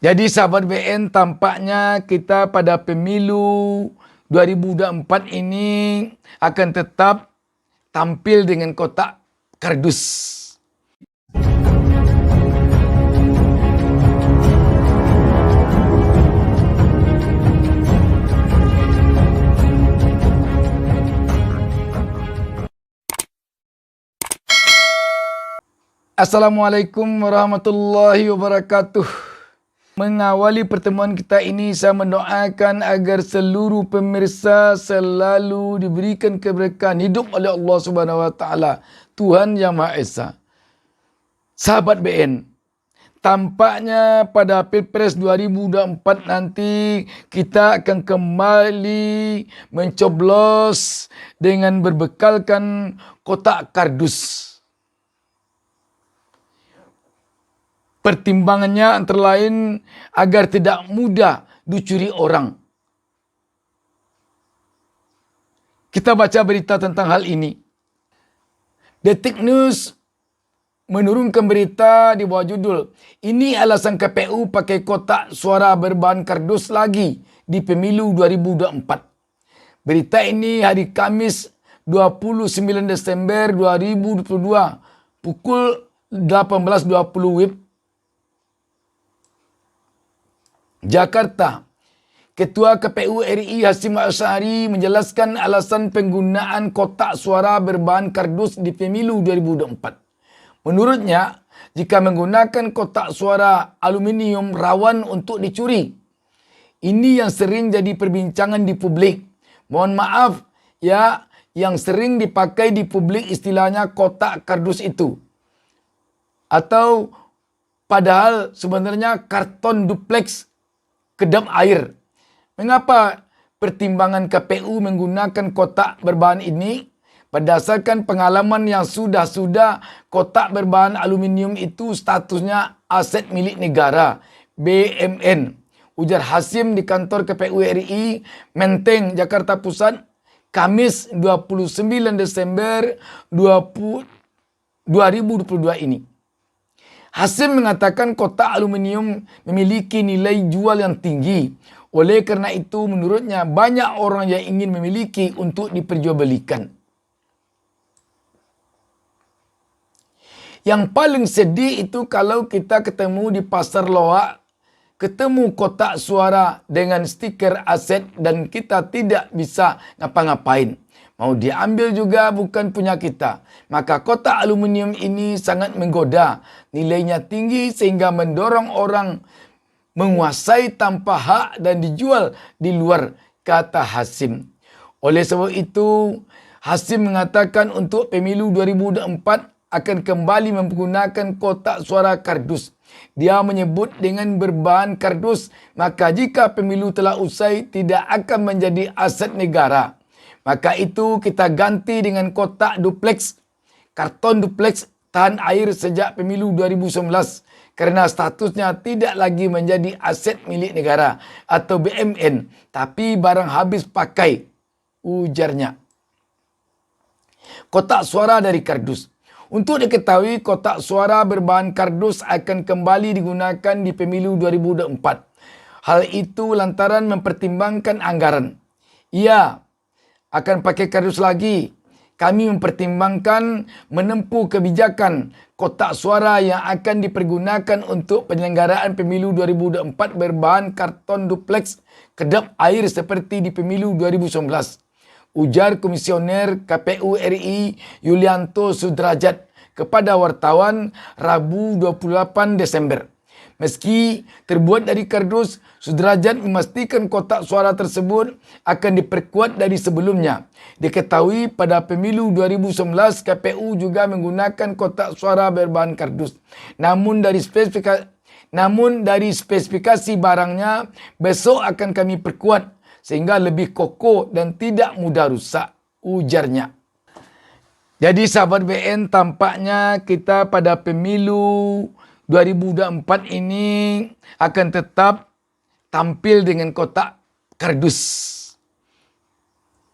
Jadi sahabat BN, tampaknya kita pada pemilu 2024 ini akan tetap tampil dengan kotak kardus. Assalamualaikum warahmatullahi wabarakatuh. Mengawali pertemuan kita ini, saya mendoakan agar seluruh pemirsa selalu diberikan keberkahan hidup oleh Allah Subhanahu wa taala, Tuhan Yang Maha Esa. Sahabat BN, tampaknya pada Pilpres 2024 nanti kita akan kembali mencoblos dengan berbekalkan kotak kardus. Pertimbangannya antara lain agar tidak mudah dicuri orang. Kita baca berita tentang hal ini. Detik News menurunkan berita di bawah judul, "Ini alasan KPU pakai kotak suara berbahan kardus lagi di pemilu 2024." Berita ini hari Kamis 29 Desember 2022 pukul 18.20 WIB Jakarta. Ketua KPU RI Hasyim Asy'ari menjelaskan alasan penggunaan kotak suara berbahan kardus di pemilu 2024. Menurutnya, jika menggunakan kotak suara aluminium rawan untuk dicuri. Ini yang sering jadi perbincangan di publik. Mohon maaf ya, yang sering dipakai di publik istilahnya kotak kardus itu. Atau padahal sebenarnya karton duplex kedap air. Mengapa pertimbangan KPU menggunakan kotak berbahan ini? Berdasarkan pengalaman yang sudah kotak berbahan aluminium itu statusnya aset milik negara, BMN. Ujar Hasyim di kantor KPU RI Menteng, Jakarta Pusat, Kamis 29 Desember 2022 ini. Hasyim mengatakan kotak aluminium memiliki nilai jual yang tinggi. Oleh karena itu, menurutnya banyak orang yang ingin memiliki untuk diperjualbelikan. Yang paling sedih itu kalau kita ketemu di pasar loak, ketemu kotak suara dengan stiker aset dan kita tidak bisa ngapa-ngapain. Mau diambil juga bukan punya kita. Maka kotak aluminium ini sangat menggoda. Nilainya tinggi sehingga mendorong orang menguasai tanpa hak dan dijual di luar, kata Hasyim. Oleh sebab itu, Hasyim mengatakan untuk pemilu 2024 akan kembali menggunakan kotak suara kardus. Dia menyebut dengan berbahan kardus, maka jika pemilu telah usai tidak akan menjadi aset negara. Maka itu kita ganti dengan kotak duplex, karton duplex tahan air sejak pemilu 2019 karena statusnya tidak lagi menjadi aset milik negara atau BMN, tapi barang habis pakai, ujarnya. Kotak suara dari kardus. Untuk diketahui, kotak suara berbahan kardus akan kembali digunakan di pemilu 2024. Hal itu lantaran mempertimbangkan anggaran. Ia akan pakai kardus lagi. Kami mempertimbangkan menempuh kebijakan kotak suara yang akan dipergunakan untuk penyelenggaraan pemilu 2024 berbahan karton duplex kedap air seperti di pemilu 2019. Ujar Komisioner KPU RI Yulianto Sudrajat kepada wartawan Rabu 28 Desember. Meski terbuat dari kardus, Sudrajat memastikan kotak suara tersebut akan diperkuat dari sebelumnya. Diketahui pada pemilu 2019 KPU juga menggunakan kotak suara berbahan kardus. Namun dari spesifikasi barangnya besok akan kami perkuat sehingga lebih kokoh dan tidak mudah rusak, ujarnya. Jadi sahabat BN, tampaknya kita pada pemilu 2024 ini akan tetap tampil dengan kotak kardus.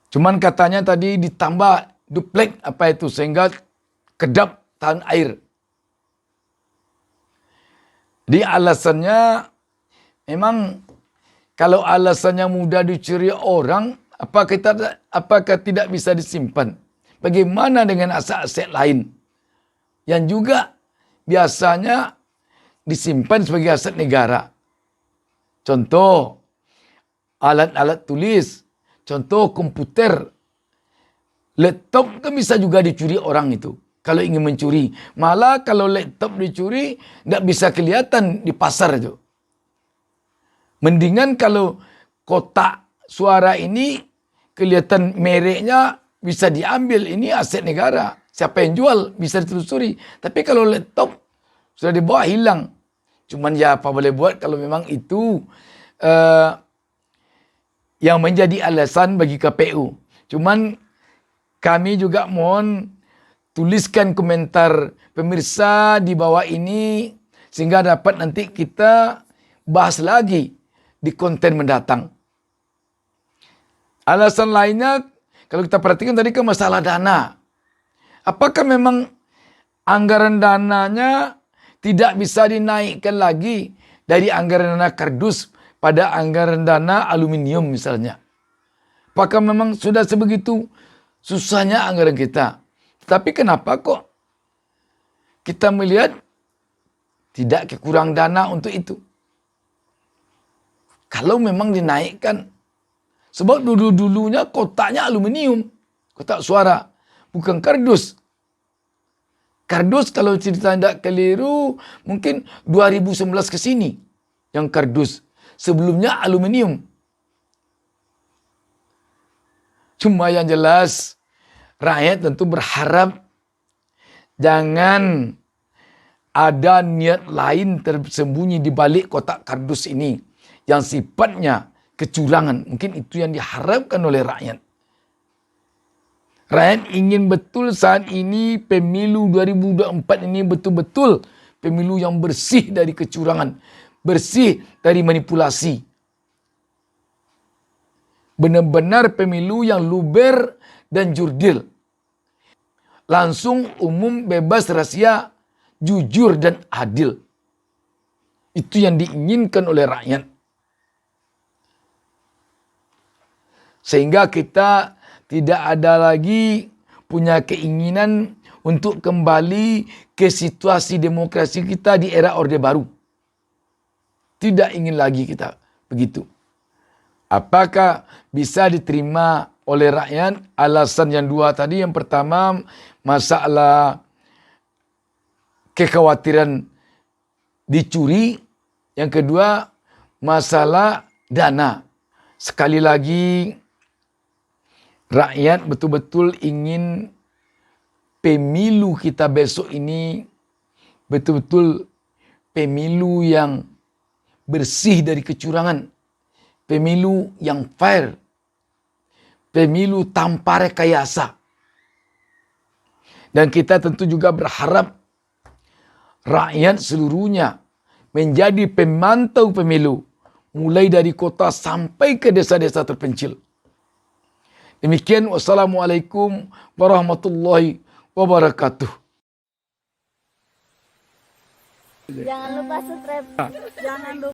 Cuman katanya tadi ditambah duplek apa itu sehingga kedap tahan air. Di alasannya memang kalau alasannya mudah dicuri orang, apakah tidak bisa disimpan? Bagaimana dengan aset-aset lain yang juga biasanya disimpan sebagai aset negara? Contoh, alat-alat tulis, contoh komputer, laptop kan bisa juga dicuri orang itu. Kalau ingin mencuri. Malah kalau laptop dicuri, nggak bisa kelihatan di pasar itu. Mendingan kalau kotak suara ini kelihatan mereknya bisa diambil. Ini aset negara. Siapa yang jual bisa ditelusuri. Tapi kalau laptop sudah dibawa hilang. Cuman ya apa boleh buat kalau memang itu yang menjadi alasan bagi KPU. Cuman kami juga mohon tuliskan komentar pemirsa di bawah ini sehingga dapat nanti kita bahas lagi di konten mendatang. Alasan lainnya kalau kita perhatikan tadi kan masalah dana. Apakah memang anggaran dananya tidak bisa dinaikkan lagi dari anggaran dana kardus pada anggaran dana aluminium misalnya? Apakah memang sudah sebegitu susahnya anggaran kita? Tapi kenapa kok kita melihat tidak kekurang dana untuk itu? Kalau memang dinaikkan. Sebab dulu-dulunya kotaknya aluminium. Kotak suara. Bukan kardus. Kardus kalau cerita tidak keliru mungkin 2011 ke sini. Yang kardus. Sebelumnya aluminium. Cuma yang jelas rakyat tentu berharap jangan ada niat lain tersembunyi di balik kotak kardus ini yang sifatnya kecurangan. Mungkin itu yang diharapkan oleh rakyat. Rakyat ingin betul saat ini pemilu 2024 ini betul-betul pemilu yang bersih dari kecurangan, bersih dari manipulasi. Benar-benar pemilu yang luber dan jurdil. Langsung, umum, bebas, rahasia, jujur dan adil. Itu yang diinginkan oleh rakyat. Sehingga kita tidak ada lagi punya keinginan untuk kembali ke situasi demokrasi kita di era Orde Baru. Tidak ingin lagi kita begitu. Apakah bisa diterima oleh rakyat? Alasan yang dua tadi. Yang pertama, masalah kekhawatiran dicuri. Yang kedua, masalah dana. Sekali lagi, rakyat betul-betul ingin pemilu kita besok ini betul-betul pemilu yang bersih dari kecurangan. Pemilu yang fair. Pemilu tanpa rekayasa. Dan kita tentu juga berharap rakyat seluruhnya menjadi pemantau pemilu. Mulai dari kota sampai ke desa-desa terpencil. Demikian, wassalamualaikum warahmatullahi wabarakatuh. Jangan lupa subscribe. Jangan lupa